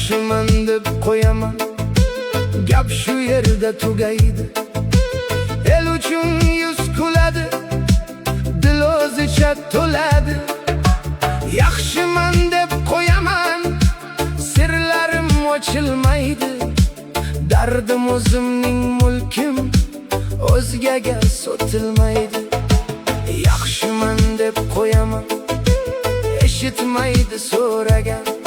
yaxshiman deb qo'yaman, gap shu yerda tugaydi. El uchun yuz kuladi, dil o'zicha to'ladi. Yaxshiman deb qo'yaman, sirlarim ochilmaydi. Dardim o'zimning mulkim, o'zgaga sotilmaydi. Yaxshiman deb qo'yaman, eshitmaydi so'ragan.